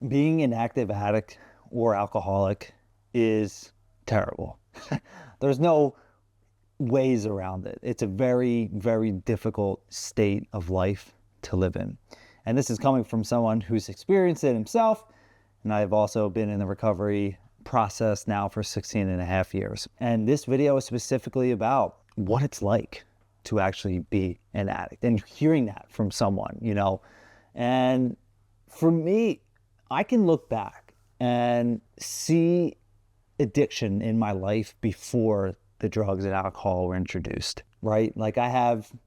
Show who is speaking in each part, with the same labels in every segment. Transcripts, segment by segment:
Speaker 1: Being an active addict or alcoholic is terrible. There's no ways around it. It's a very, very difficult state of life to live in. And this is coming from someone who's experienced it himself. And I've also been in the recovery process now for 16 and a half years. And this video is specifically about what it's like to actually be an addict and hearing that from someone. And for me, I can look back and see addiction in my life before the drugs and alcohol were introduced, right? Like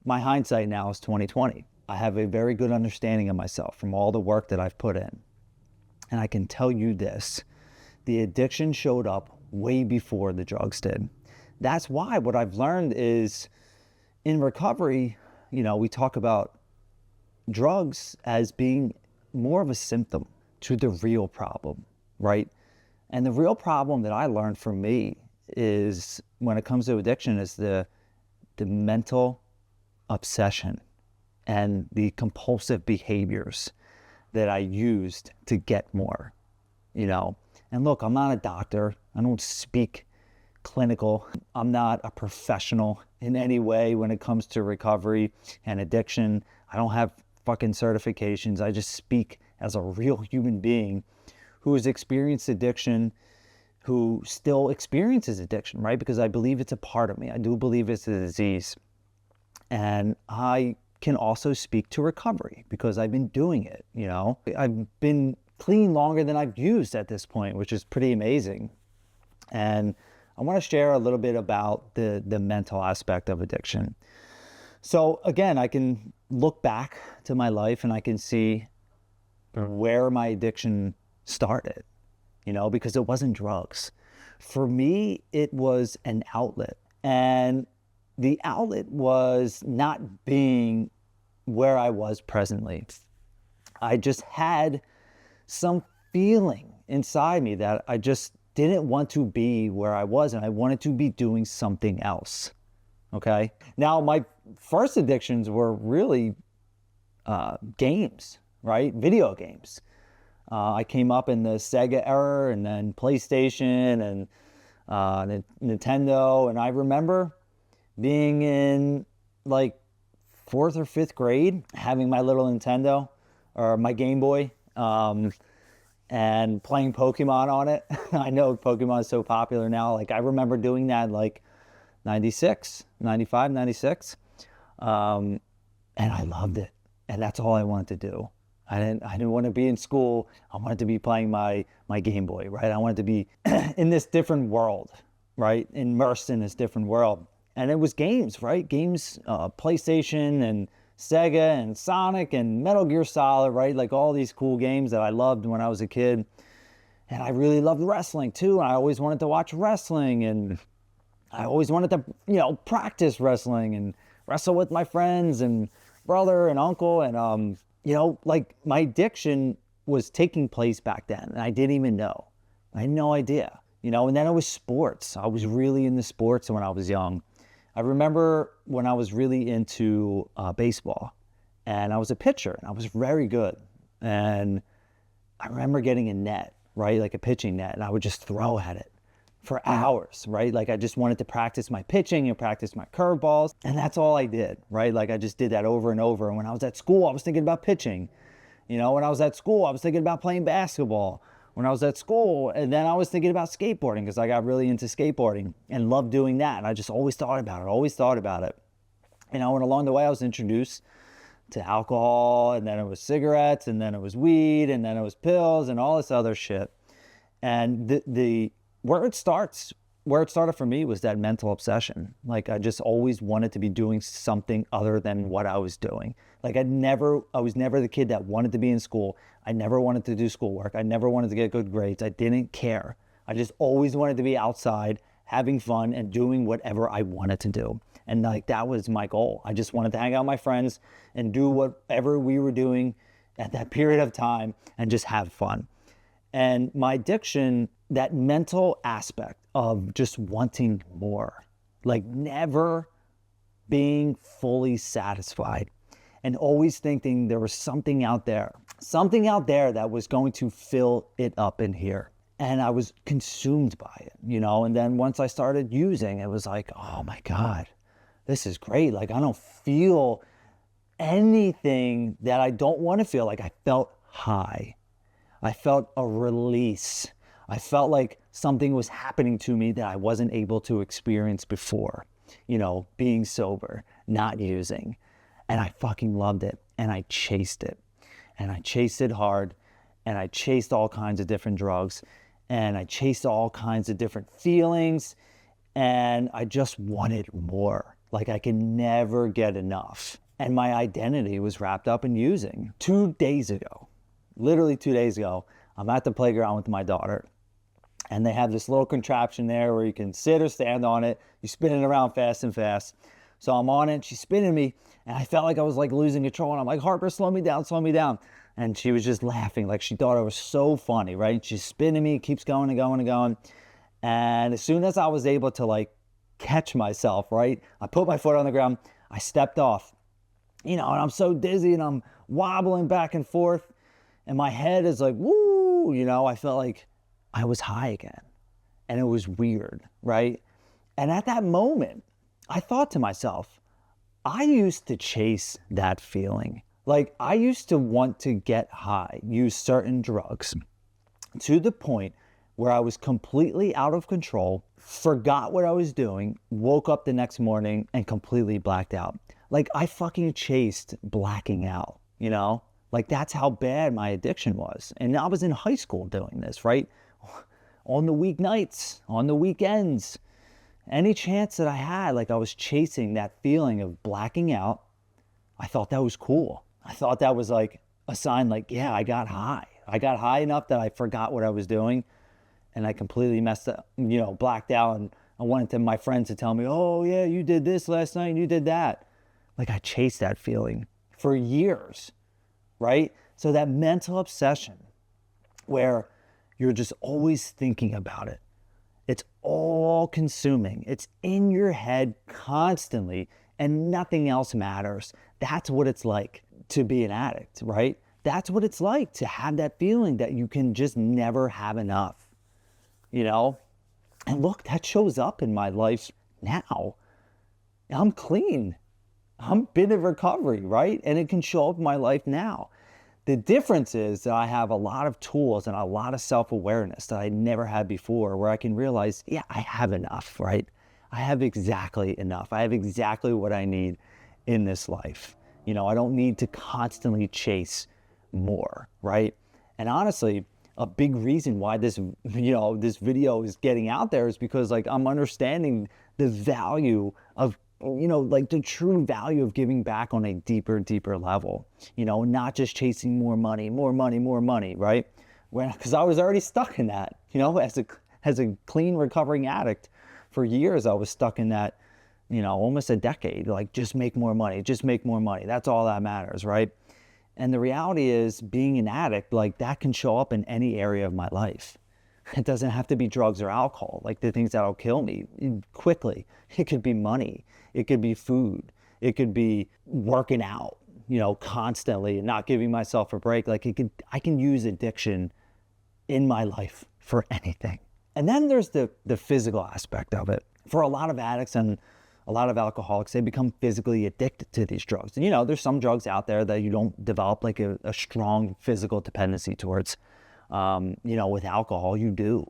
Speaker 1: my hindsight now is 2020. I have a very good understanding of myself from all the work that I've put in. And I can tell you this, the addiction showed up way before the drugs did. That's why what I've learned is in recovery, we talk about drugs as being more of a symptom to the real problem, right? And the real problem that I learned for me is when it comes to addiction is the mental obsession and the compulsive behaviors that I used to get more, And look, I'm not a doctor. I don't speak clinical. I'm not a professional in any way when it comes to recovery and addiction. I don't have fucking certifications. I just speak as a real human being who has experienced addiction, who still experiences addiction, right? Because I believe it's a part of me. I do believe it's a disease. And I can also speak to recovery because I've been doing it, I've been clean longer than I've used at this point, which is pretty amazing. And I want to share a little bit about the mental aspect of addiction. So again, I can look back to my life and I can see where my addiction started, because it wasn't drugs. For me, it was an outlet. And the outlet was not being where I was presently. I just had some feeling inside me that I just didn't want to be where I was and I wanted to be doing something else. Okay. Now, my first addictions were really games, right? Video games. I came up in the Sega era and then PlayStation and Nintendo. And I remember being in like 4th or 5th grade, having my little Nintendo or my Game Boy and playing Pokemon on it. I know Pokemon is so popular now. Like I remember doing that like 96, 95, 96. And I loved it. And that's all I wanted to do. I didn't want to be in school. I wanted to be playing my Game Boy, right? I wanted to be in this different world, right? Immersed in this different world. And it was games, right? Games, PlayStation and Sega and Sonic and Metal Gear Solid, right? Like all these cool games that I loved when I was a kid. And I really loved wrestling too. And I always wanted to watch wrestling and I always wanted to, practice wrestling and wrestle with my friends and brother and uncle. And, like my addiction was taking place back then. And I didn't even know. I had no idea, and then it was sports. I was really into sports when I was young. I remember when I was really into baseball and I was a pitcher and I was very good. And I remember getting a net, right? Like a pitching net, and I would just throw at it for hours, right? Like I just wanted to practice my pitching and practice my curveballs. And that's all I did, right? Like I just did that over and over. And when I was at school, I was thinking about pitching. When I was at school, I was thinking about playing basketball. When I was at school, and then I was thinking about skateboarding because I got really into skateboarding and loved doing that. And I just always thought about it. And along the way, I was introduced to alcohol, and then it was cigarettes, and then it was weed, and then it was pills and all this other shit. And where it started for me was that mental obsession. Like I just always wanted to be doing something other than what I was doing. Like I was never the kid that wanted to be in school. I never wanted to do schoolwork. I never wanted to get good grades. I didn't care. I just always wanted to be outside, having fun and doing whatever I wanted to do. And like that was my goal. I just wanted to hang out with my friends and do whatever we were doing at that period of time and just have fun. And my addiction, that mental aspect of just wanting more, like never being fully satisfied. and always thinking there was something out there that was going to fill it up in here. And I was consumed by it, and then once I started using, it was like, oh my God, this is great. Like, I don't feel anything that I don't want to feel. Like, I felt high. I felt a release. I felt like something was happening to me that I wasn't able to experience before, being sober, not using. And I fucking loved it. And I chased it. And I chased it hard. And I chased all kinds of different drugs. And I chased all kinds of different feelings. And I just wanted more. Like, I could never get enough. And my identity was wrapped up in using. 2 days ago, literally 2 days ago, I'm at the playground with my daughter. And they have this little contraption there where you can sit or stand on it. You spin it around fast and fast. So I'm on it, she's spinning me, and I felt like I was like losing control. And I'm like, Harper, slow me down, slow me down. And she was just laughing, like she thought it was so funny, right? She's spinning me, keeps going and going and going. And as soon as I was able to like catch myself, right? I put my foot on the ground, I stepped off, and I'm so dizzy and I'm wobbling back and forth. And my head is like, woo, I felt like I was high again. And it was weird, right? And at that moment, I thought to myself, I used to chase that feeling. Like, I used to want to get high, use certain drugs to the point where I was completely out of control, forgot what I was doing, woke up the next morning and completely blacked out. Like, I fucking chased blacking out, Like, that's how bad my addiction was. And I was in high school doing this, right? On the weeknights, on the weekends. Any chance that I had, like, I was chasing that feeling of blacking out. I thought that was cool. I thought that was like a sign, like, yeah, I got high. I got high enough that I forgot what I was doing and I completely messed up, blacked out. And I wanted my friends to tell me, oh yeah, you did this last night and you did that. Like, I chased that feeling for years, right? So that mental obsession where you're just always thinking about it. It's all consuming. It's in your head constantly and nothing else matters. That's what it's like to be an addict, right? That's what it's like to have that feeling that you can just never have enough, And look, that shows up in my life now. I'm clean. I'm been in recovery, right? And it can show up in my life now. The difference is that I have a lot of tools and a lot of self-awareness that I never had before, where I can realize, yeah, I have enough, right? I have exactly enough. I have exactly what I need in this life. I don't need to constantly chase more, right? And honestly, a big reason why this video is getting out there is because, like, I'm understanding the value of like the true value of giving back on a deeper level, not just chasing more money, right? Because I was already stuck in that, as a clean recovering addict for years, I was stuck in that, almost a decade, like just make more money. That's all that matters, right? And the reality is, being an addict, like, that can show up in any area of my life. It doesn't have to be drugs or alcohol, like the things that'll kill me quickly. It could be money. It could be food. It could be working out, constantly and not giving myself a break. Like, I can use addiction in my life for anything. And then there's the physical aspect of it. For a lot of addicts and a lot of alcoholics, they become physically addicted to these drugs. And there's some drugs out there that you don't develop like a strong physical dependency towards. With alcohol, you do.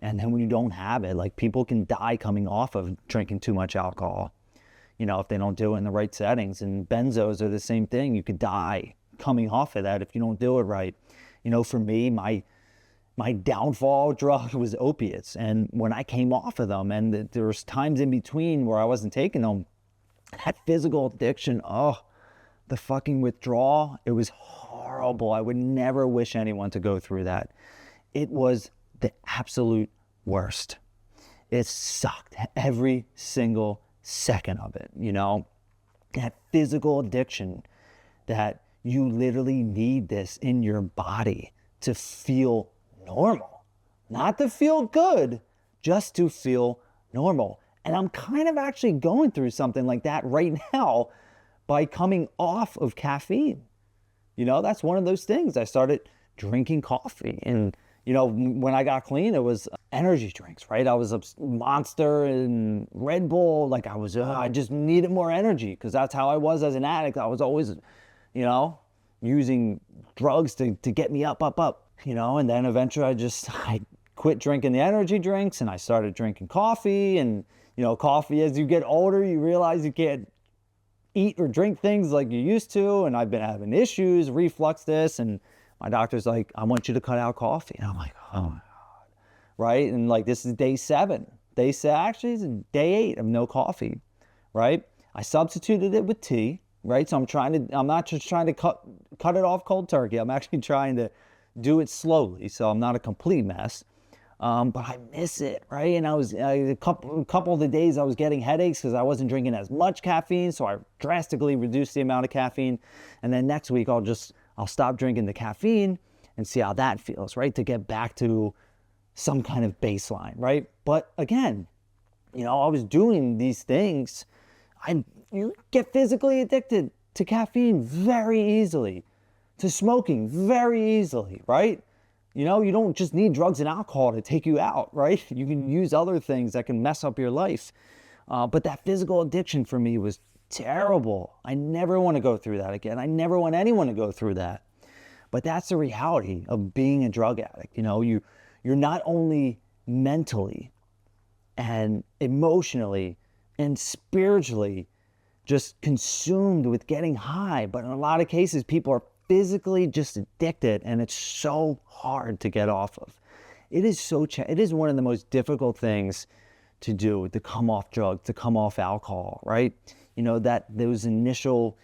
Speaker 1: And then when you don't have it, like, people can die coming off of drinking too much alcohol, if they don't do it in the right settings. And benzos are the same thing. You could die coming off of that if you don't do it right. For me, my downfall drug was opiates. And when I came off of them, and there was times in between where I wasn't taking them, that physical addiction, the fucking withdrawal, it was horrible. I would never wish anyone to go through that. It was the absolute worst. It sucked every single second of it, That physical addiction that you literally need this in your body to feel normal. Not to feel good, just to feel normal. And I'm kind of actually going through something like that right now, by coming off of caffeine. That's one of those things. I started drinking coffee, and when I got clean, it was energy drinks, right? I was a Monster and Red Bull. Like I just needed more energy because that's how I was as an addict. I was always, using drugs to get me up. And then eventually I quit drinking the energy drinks and I started drinking coffee. And, coffee, as you get older, you realize you can't eat or drink things like you used to. And I've been having issues, reflux this, and my doctor's like, I want you to cut out coffee. And I'm like, oh my God. Right? And like, this is day 7. Actually, it's day 8 of no coffee, right? I substituted it with tea, right? So I'm not just trying to cut it off cold turkey. I'm actually trying to do it slowly, so I'm not a complete mess. But I miss it, right? And a couple of the days I was getting headaches because I wasn't drinking as much caffeine, so I drastically reduced the amount of caffeine. And then next week I'll stop drinking the caffeine and see how that feels, right? To get back to some kind of baseline, right? But again, I was doing these things. You get physically addicted to caffeine very easily, to smoking very easily, right? You don't just need drugs and alcohol to take you out, right? You can use other things that can mess up your life. But that physical addiction for me was terrible. I never want to go through that again. I never want anyone to go through that. But that's the reality of being a drug addict. You're not only mentally and emotionally and spiritually just consumed with getting high, but in a lot of cases, people are physically just addicted, and it's so hard to get off of. It is one of the most difficult things to do, to come off drugs, to come off alcohol, right? That those initial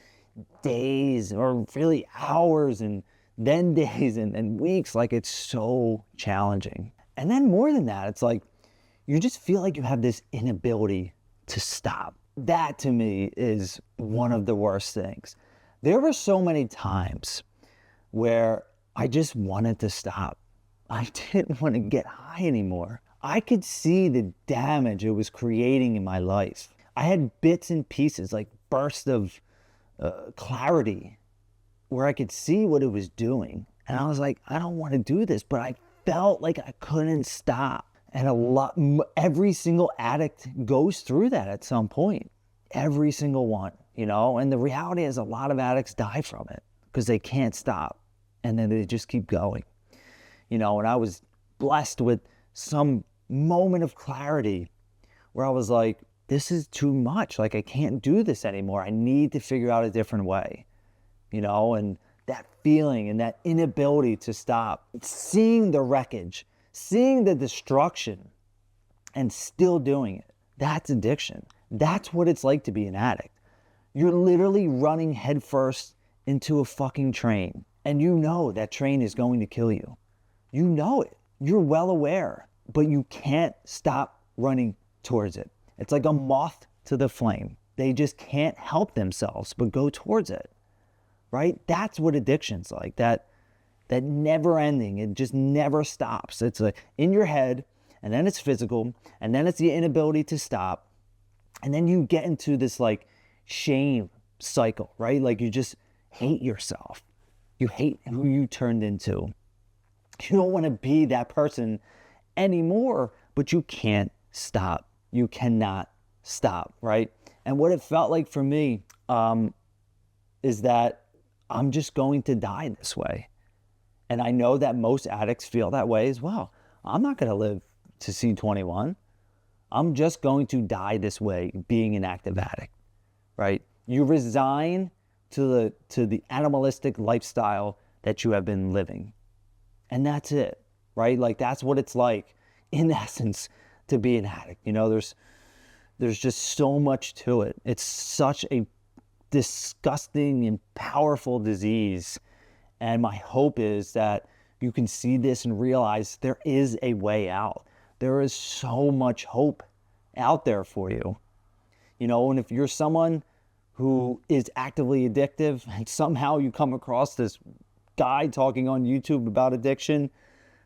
Speaker 1: days or really hours and then days and weeks, like it's so challenging. And then more than that, it's like you just feel like you have this inability to stop. That to me is one of the worst things. There were so many times where I just wanted to stop. I didn't want to get high anymore. I could see the damage it was creating in my life. I had bits and pieces, like bursts of clarity where I could see what it was doing. And I was like, I don't want to do this, but I felt like I couldn't stop. And every single addict goes through that at some point. Every single one. And the reality is a lot of addicts die from it because they can't stop and then they just keep going. And I was blessed with some moment of clarity where I was like, this is too much. Like, I can't do this anymore. I need to figure out a different way, and that feeling and that inability to stop, seeing the wreckage, seeing the destruction and still doing it. That's addiction. That's what it's like to be an addict. You're literally running headfirst into a fucking train, and that train is going to kill you. You know it. You're well aware, but you can't stop running towards it. It's like a moth to the flame. They just can't help themselves but go towards it, right? That's what addiction's like, that never ending. It just never stops. It's like in your head, and then it's physical, and then it's the inability to stop. And then you get into this like shame cycle, right? Like you just hate yourself. You hate who you turned into. You don't want to be that person anymore, but you can't stop. You cannot stop, right? And what it felt like for me is that I'm just going to die this way. And I know that most addicts feel that way as well. I'm not going to live to see 21. I'm just going to die this way, being an active addict, right? You resign to the animalistic lifestyle that you have been living. And that's it, right? Like that's what it's like, in essence, to be an addict. There's just so much to it. It's such a disgusting and powerful disease. And my hope is that you can see this and realize there is a way out. There is so much hope out there for you. And if you're someone who is actively addictive and somehow you come across this guy talking on YouTube about addiction,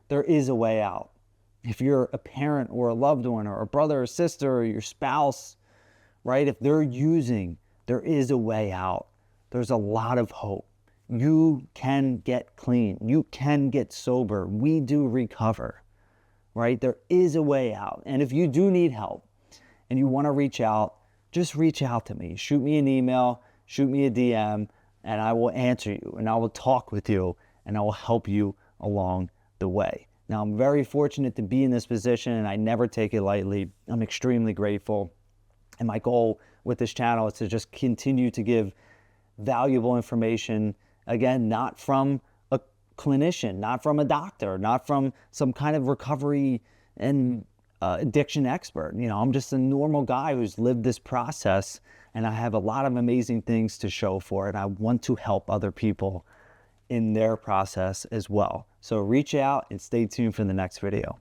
Speaker 1: there is a way out. If you're a parent or a loved one or a brother or sister or your spouse, right? If they're using, There is a way out. There's a lot of hope. You can get clean. You can get sober. We do recover, right? There is a way out. And if you do need help and you want to reach out, just reach out to me. Shoot me an email, shoot me a DM, and I will answer you, and I will talk with you, and I will help you along the way. Now, I'm very fortunate to be in this position, and I never take it lightly. I'm extremely grateful. And my goal with this channel is to just continue to give valuable information, again, not from a clinician, not from a doctor, not from some kind of recovery and addiction expert. You know, I'm just a normal guy who's lived this process, and I have a lot of amazing things to show for it. I want to help other people in their process as well. So reach out and stay tuned for the next video.